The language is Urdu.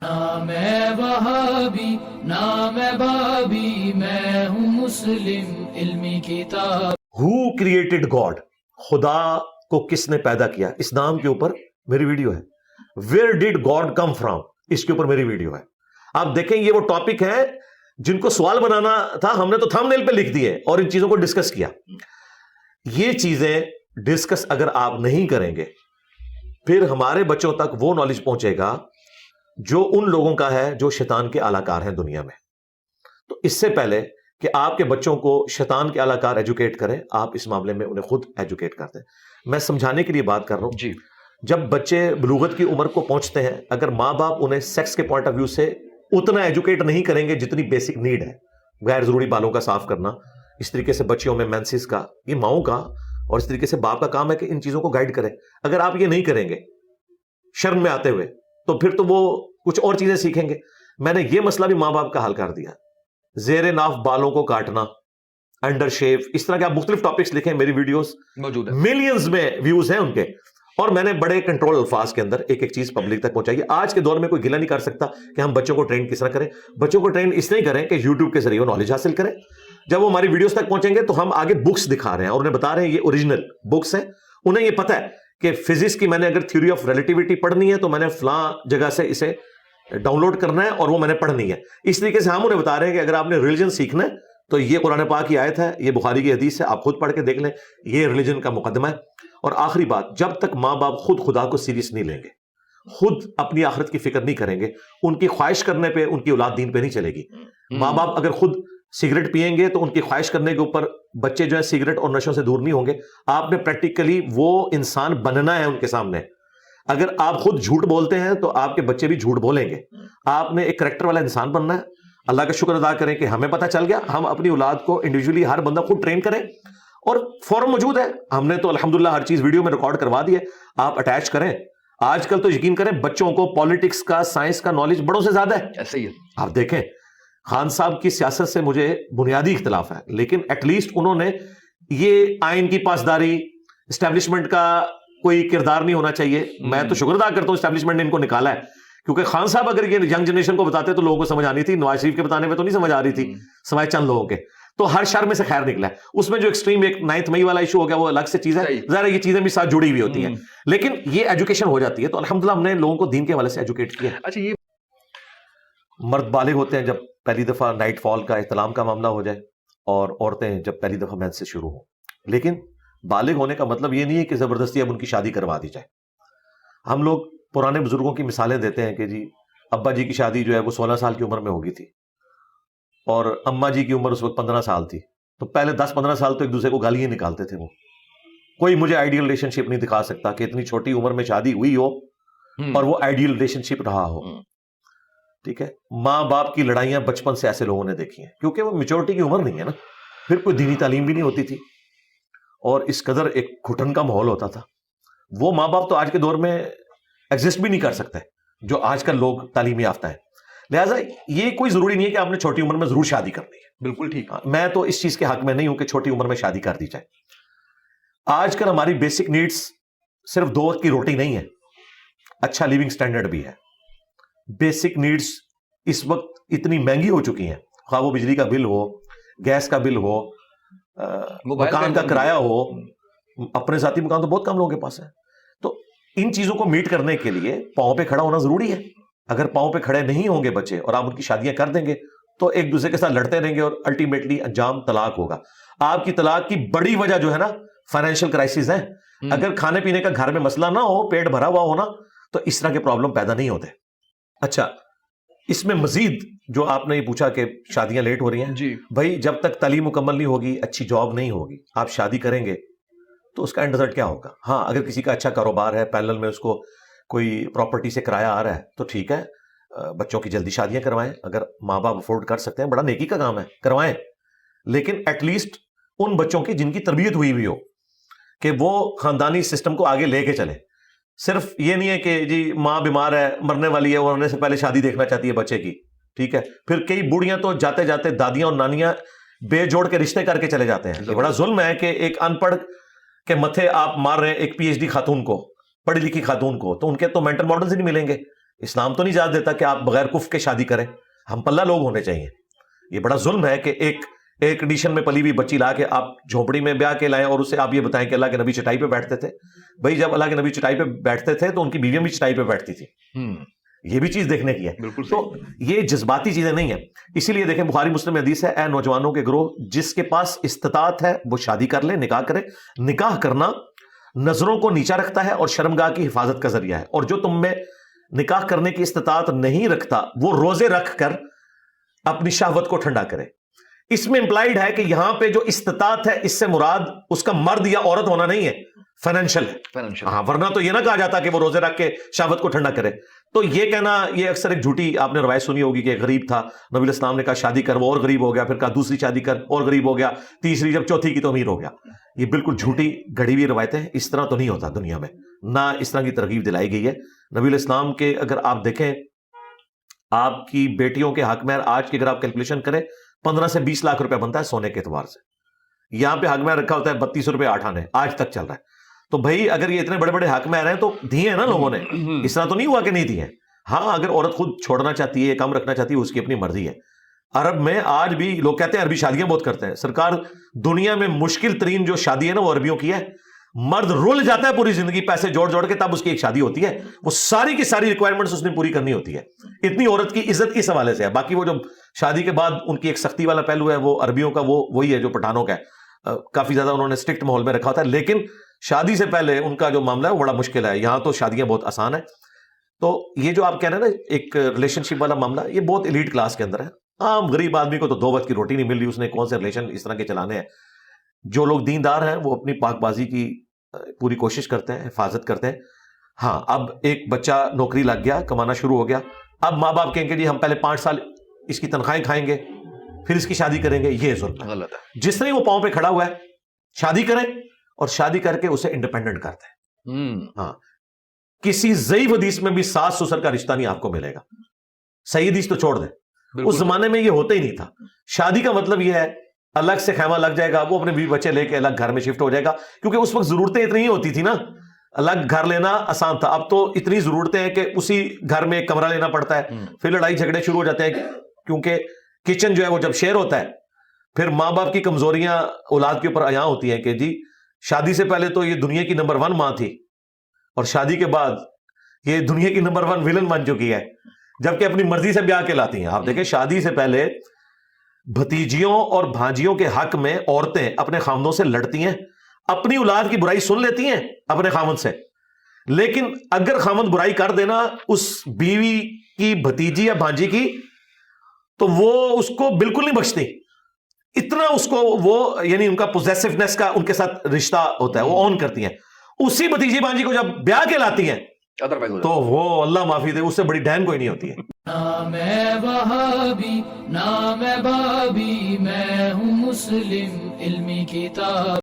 نہ میں وہابی نہ میں بابی، میں ہوں مسلم علمی کتاب۔ Who created God? خدا کو کس نے پیدا کیا؟ اس نام کے اوپر میری ویڈیو ہے۔ Where did God come from? اس کے اوپر میری ویڈیو ہے۔ آپ دیکھیں، یہ وہ ٹاپک ہے جن کو سوال بنانا تھا، ہم نے تو تھمب نیل پہ لکھ دیے اور ان چیزوں کو ڈسکس کیا۔ یہ چیزیں ڈسکس اگر آپ نہیں کریں گے، پھر ہمارے بچوں تک وہ نالج پہنچے گا جو ان لوگوں کا ہے جو شیطان کے اعلی کار ہیں دنیا میں۔ تو اس سے پہلے کہ آپ کے بچوں کو شیطان کے اعلی کار ایجوکیٹ کریں، آپ اس معاملے میں انہیں خود ایجوکیٹ کرتے ہیں۔ میں سمجھانے کے لیے بات کر رہا ہوں۔ جی، جب بچے بلوغت کی عمر کو پہنچتے ہیں، اگر ماں باپ انہیں سیکس کے پوائنٹ آف ویو سے اتنا ایجوکیٹ نہیں کریں گے جتنی بیسک نیڈ ہے، غیر ضروری بالوں کا صاف کرنا، اس طریقے سے بچیوں میں مینسز کا، یہ ماؤں کا اور اس طریقے سے باپ کا کام ہے کہ ان چیزوں کو گائیڈ کرے۔ اگر آپ یہ نہیں کریں گے شرم میں آتے ہوئے، تو پھر تو وہ کچھ اور چیزیں سیکھیں گے۔ میں نے یہ مسئلہ بھی ماں باپ کا حل کر دیا۔ زیر ناف بالوں کو کاٹنا، انڈر شیو، اس طرح کے آپ مختلف ٹاپکس لکھیں، میری ویڈیوز موجود ہے۔ ملینز میں ویوز ہیں ان کے، اور میں نے بڑے کنٹرول الفاظ کے اندر ایک ایک چیز پبلک تک پہنچائی ہے۔ آج کے دور میں کوئی گلہ نہیں کر سکتا کہ ہم بچوں کو ٹرین کس طرح کریں۔ بچوں کو ٹرین اس طرح کریں کہ یوٹیوب کے ذریعے وہ نالج حاصل کریں۔ جب وہ ہماری ویڈیوز تک پہنچیں گے تو ہم آگے بکس دکھا رہے ہیں اور انہیں بتا رہے ہیں یہ اوریجنل بکس ہیں۔ انہیں یہ پتہ ہے کہ فزکس کی میں نے اگر تھیوری آف ریلیٹیوٹی پڑھنی ہے تو میں نے فلاں جگہ سے اسے ڈاؤن لوڈ کرنا ہے اور وہ میں نے پڑھنی ہے۔ اس طریقے سے ہم انہیں بتا رہے ہیں کہ اگر آپ نے ریلیجن سیکھنا ہے تو یہ قرآن پاک کی آیت ہے، یہ بخاری کی حدیث ہے، آپ خود پڑھ کے دیکھ لیں، یہ ریلیجن کا مقدمہ ہے۔ اور آخری بات، جب تک ماں باپ خود خدا کو سیریس نہیں لیں گے، خود اپنی آخرت کی فکر نہیں کریں گے، ان کی خواہش کرنے پہ ان کی اولاد دین پہ نہیں چلے گی۔ ماں باپ اگر خود سگریٹ پیئیں گے تو ان کی خواہش کرنے کے اوپر بچے جو ہے سگریٹ اور نشوں سے دور نہیں ہوں گے۔ آپ نے پریکٹیکلی وہ انسان بننا ہے ان کے سامنے۔ اگر آپ خود جھوٹ بولتے ہیں تو آپ کے بچے بھی جھوٹ بولیں گے۔ آپ نے ایک کریکٹر والا انسان بننا ہے۔ اللہ کا شکر ادا کریں کہ ہمیں پتہ چل گیا، ہم اپنی اولاد کو انڈیویجولی ہر بندہ خود ٹرین کریں، اور فوراً موجود ہے۔ ہم نے تو الحمدللہ ہر چیز ویڈیو میں ریکارڈ کروا دی ہے، آپ اٹیچ کریں۔ آج کل تو یقین کریں بچوں کو پالیٹکس کا، سائنس کا نالج بڑوں سے زیادہ ہے۔ ایسے ہی ہے۔ آپ دیکھیں، خان صاحب کی سیاست سے مجھے بنیادی اختلاف ہے، لیکن ایٹ لیسٹ انہوں نے یہ آئین کی پاسداری، اسٹیبلشمنٹ کا کوئی کردار نہیں ہونا چاہیے۔ میں تو شکر ادا کرتا ہوں اسٹیبلشمنٹ نے ان کو نکالا ہے، کیونکہ خان صاحب اگر یہ ینگ جنریشن کو بتاتے تو لوگوں کو سمجھ آنی تھی، نواز شریف کے بتانے میں تو نہیں سمجھ آ رہی تھی، سوائے چند لوگوں کے۔ تو ہر شر میں سے خیر نکلا ہے۔ اس میں جو ایکسٹریم ایک 9 مئی والا ایشو ہو گیا وہ الگ سے چیز ہے، ظاہر ہے یہ چیزیں بھی ساتھ جڑی ہوئی ہوتی ہیں، لیکن یہ ایجوکیشن ہو جاتی ہے تو الحمدللہ ہم نے لوگوں کو دین کے حوالے سے ایجوکیٹ کیا۔ اچھا، یہ مرد بالغ ہوتے ہیں جب پہلی دفعہ نائٹ فال کا احتلام کا معاملہ ہو جائے، اور عورتیں جب پہلی دفعہ مینس سے شروع ہوں۔ لیکن بالغ ہونے کا مطلب یہ نہیں ہے کہ زبردستی اب ان کی شادی کروا دی جائے۔ ہم لوگ پرانے بزرگوں کی مثالیں دیتے ہیں کہ جی ابا جی کی شادی جو ہے وہ 16 سال کی عمر میں ہوگی تھی، اور اماں جی کی عمر اس وقت 15 سال تھی، تو پہلے 10-15 سال تو ایک دوسرے کو گالیاں نکالتے تھے۔ وہ کوئی مجھے آئیڈیل ریلیشن شپ نہیں دکھا سکتا کہ اتنی چھوٹی عمر میں شادی ہوئی ہو اور وہ آئیڈیل ریلیشن شپ رہا ہو۔ ٹھیک ہے، ماں باپ کی لڑائیاں بچپن سے ایسے لوگوں نے دیکھی ہیں، کیونکہ وہ میچورٹی کی عمر نہیں ہے نا، پھر کوئی دینی تعلیم بھی نہیں ہوتی تھی، اور اس قدر ایک گھٹن کا ماحول ہوتا تھا۔ وہ ماں باپ تو آج کے دور میں ایگزسٹ بھی نہیں کر سکتے جو آج کل لوگ تعلیم یافتہ ہیں۔ لہٰذا یہ کوئی ضروری نہیں ہے کہ آپ نے چھوٹی عمر میں ضرور شادی کرنی ہے۔ بالکل ٹھیک۔ میں تو اس چیز کے حق میں نہیں ہوں کہ چھوٹی عمر میں شادی کر دی جائے۔ آج کل ہماری بیسک نیڈز صرف 2 وقت کی روٹی نہیں ہے، اچھا لیونگ سٹینڈرڈ بھی ہے۔ بیسک نیڈز اس وقت اتنی مہنگی ہو چکی ہیں، خواہ وہ بجلی کا بل ہو، گیس کا بل ہو، مکان کا کرایہ ہو، اپنے ذاتی مکان تو بہت کم لوگوں کے پاس ہے۔ تو ان چیزوں کو میٹ کرنے کے لیے پاؤں پہ کھڑا ہونا ضروری ہے۔ اگر پاؤں پہ کھڑے نہیں ہوں گے بچے اور آپ ان کی شادیاں کر دیں گے تو ایک دوسرے کے ساتھ لڑتے رہیں گے اور الٹیمیٹلی انجام طلاق ہوگا۔ آپ کی طلاق کی بڑی وجہ جو ہے نا فائنینشیل کرائسس ہیں۔ اگر کھانے پینے کا گھر میں مسئلہ نہ ہو، پیٹ بھرا ہوا ہونا، تو اس طرح کے پرابلم پیدا نہیں ہوتے۔ اچھا، اس میں مزید جو آپ نے یہ پوچھا کہ شادیاں لیٹ ہو رہی ہیں، جی بھائی جب تک تعلیم مکمل نہیں ہوگی، اچھی جاب نہیں ہوگی، آپ شادی کریں گے تو اس کا اینڈ رزلٹ کیا ہوگا؟ ہاں، اگر کسی کا اچھا کاروبار ہے، پیرلل میں اس کو کوئی پراپرٹی سے کرایہ آ رہا ہے تو ٹھیک ہے، بچوں کی جلدی شادیاں کروائیں۔ اگر ماں باپ افورڈ کر سکتے ہیں، بڑا نیکی کا کام ہے، کروائیں، لیکن ایٹ لیسٹ ان بچوں کی جن کی تربیت ہوئی ہو کہ وہ خاندانی سسٹم کو آگے لے کے چلیں۔ صرف یہ نہیں ہے کہ جی ماں بیمار ہے، مرنے والی ہے، وہ مرنے سے پہلے شادی دیکھنا چاہتی ہے بچے کی، ٹھیک ہے، پھر کئی بوڑھیاں تو جاتے جاتے دادیاں اور نانیاں بے جوڑ کے رشتے کر کے چلے جاتے ہیں۔ یہ بڑا ظلم ہے کہ ایک ان پڑھ کے متھے آپ مار رہے ہیں ایک پی ایچ ڈی خاتون کو، پڑھی لکھی خاتون کو، تو ان کے تو مینٹل ماڈلز ہی نہیں ملیں گے اسلام تو نہیں اجازت دیتا کہ آپ بغیر کفر کے شادی کریں. ہم پلہ لوگ ہونے چاہیے. یہ بڑا ظلم ہے کہ ایک کنڈیشن میں پلی ہوئی بچی لا کے آپ جھونپڑی میں بیاہ کے لائیں اور اسے آپ یہ بتائیں کہ اللہ کے نبی چٹائی پہ بیٹھتے تھے. بھائی جب اللہ کے نبی چٹائی پہ بیٹھتے تھے تو ان کی بیویاں بھی چٹائی پہ بیٹھتی تھی. یہ بھی چیز دیکھنے کی ہے. تو یہ جذباتی چیزیں نہیں ہیں. اسی لیے دیکھیں بخاری مسلم میں حدیث ہے, اے نوجوانوں کے گروہ, جس کے پاس استطاعت ہے وہ شادی کر لے, نکاح کرے. نکاح کرنا نظروں کو نیچا رکھتا ہے اور شرمگاہ کی حفاظت کا ذریعہ ہے. اور جو تم میں نکاح کرنے کی استطاعت نہیں رکھتا وہ روزے رکھ کر اپنی شہوت کو ٹھنڈا کرے. اس میں امپلائیڈ ہے کہ یہاں پہ جو استطاعت ہے اس سے مراد اس کا مرد یا عورت ہونا نہیں ہے, فائنینشیل ہے. ہاں, ورنہ تو یہ نہ کہا جاتا کہ وہ روزے رکھ کے شہوت کو ٹھنڈا کرے. تو یہ کہنا, یہ اکثر ایک جھوٹی آپ نے روایت سنی ہوگی کہ ایک غریب تھا, نبی علیہ السلام نے کہا شادی کر, وہ اور غریب ہو گیا, پھر کہا دوسری شادی کر, اور غریب ہو گیا, تیسری, جب چوتھی کی تو امیر ہو گیا. یہ بالکل جھوٹی گھڑی ہوئی روایتیں. اس طرح تو نہیں ہوتا دنیا میں, نہ اس طرح کی ترغیب دلائی گئی ہے. نبی علیہ السلام کے اگر آپ دیکھیں, آپ کی بیٹیوں کے حق مہر آج کی اگر آپ کیلکولیشن کریں 15 سے 20 لاکھ روپے بنتا ہے سونے کے اعتبار سے. یہاں پہ حق مہر رکھا ہوتا ہے 32 روپے 8 آنے, آج تک چل رہا ہے. تو بھائی اگر یہ اتنے بڑے بڑے حق مہر ہیں تو دیے ہیں نا لوگوں نے, اس طرح تو نہیں ہوا کہ نہیں دیے. ہاں, اگر عورت خود چھوڑنا چاہتی ہے, کم رکھنا چاہتی ہے, اس کی اپنی مرضی ہے. عرب میں آج بھی لوگ کہتے ہیں عربی شادیاں بہت کرتے ہیں. سرکار دنیا میں مشکل ترین جو شادی ہے نا وہ عربیوں کی ہے. مرد رول جاتا ہے پوری زندگی پیسے جوڑ جوڑ کے, تب اس کی ایک شادی ہوتی ہے. وہ ساری کی ساری ریکوائرمنٹس اس نے پوری کرنی ہوتی ہے. اتنی عورت کی عزت کس حوالے سے ہے. باقی وہ جو شادی کے بعد ان کی ایک سختی والا پہلو ہے وہ عربیوں کا وہی ہے جو پٹھانوں کا ہے. کافی زیادہ انہوں نے اسٹرکٹ ماحول میں رکھا ہوتا ہے, لیکن شادی سے پہلے ان کا جو معاملہ ہے وہ بڑا مشکل ہے. یہاں تو شادیاں بہت آسان ہیں. تو یہ جو آپ کہہ رہے ہیں نا ایک ریلیشن شپ والا معاملہ, یہ بہت ایلیٹ کلاس کے اندر ہے. عام غریب آدمی کو تو 2 وقت کی روٹی نہیں مل رہی, اس نے کون سے ریلیشن اس طرح کے چلانے ہیں. جو لوگ دیندار ہیں وہ اپنی پاک بازی کی پوری کوشش کرتے ہیں, حفاظت کرتے ہیں. ہاں, اب ایک بچہ نوکری لگ گیا, کمانا شروع ہو گیا, اب ماں باپ کہیں گے جی ہم پہلے 5 سال اس کی تنخواہیں کھائیں گے پھر اس کی شادی کریں گے. یہ ظلم ہے, غلط ہے. جس طرح وہ پاؤں پہ کھڑا ہوا ہے شادی کریں اور شادی کر کے اسے انڈیپینڈنٹ کرتے ہیں. ہاں, کسی ضعیف حدیث میں بھی ساس سسر کا رشتہ نہیں آپ کو ملے گا. صحیح حدیث تو چھوڑ دیں, اس زمانے میں یہ ہوتا ہی نہیں تھا. شادی کا مطلب یہ ہے الگ سے خیمہ لگ جائے گا, وہ اپنے بیوی بچے لے کے الگ گھر میں شفٹ ہو جائے گا, کیونکہ اس وقت ضرورتیں اتنی ہی ہوتی تھی نا, الگ گھر لینا آسان تھا. اب تو اتنی ضرورتیں ہیں کہ اسی گھر میں ایک کمرہ لینا پڑتا ہے, پھر لڑائی جھگڑے شروع ہو جاتے ہیں, کیونکہ کچن جو ہے وہ جب شیئر ہوتا ہے پھر ماں باپ کی کمزوریاں اولاد کے اوپر عیاں ہوتی ہیں کہ جی شادی سے پہلے تو یہ دنیا کی نمبر 1 ماں تھی اور شادی کے بعد یہ دنیا کی نمبر 1 ویلن بن چکی ہے, جبکہ اپنی مرضی سے بیاہ کے لاتی ہیں. آپ دیکھیں شادی سے پہلے بھتیجیوں اور بھانجیوں کے حق میں عورتیں اپنے خامدوں سے لڑتی ہیں, اپنی اولاد کی برائی سن لیتی ہیں اپنے خامد سے, لیکن اگر خامد برائی کر دینا اس بیوی کی بھتیجی یا بھانجی کی تو وہ اس کو بالکل نہیں بخشتی. اتنا اس کو وہ یعنی ان کا پوزیسونیس کا ان کے ساتھ رشتہ ہوتا ہے, وہ آن کرتی ہیں. اسی بھتیجی بھانجی کو جب بیاہ کے لاتی ہیں تو وہ اللہ معافی دے اس سے بڑی ڈین کوئی نہیں ہوتی ہے. نہ میں وہابی نہ میں بابی, میں ہوں مسلم علمی کتاب.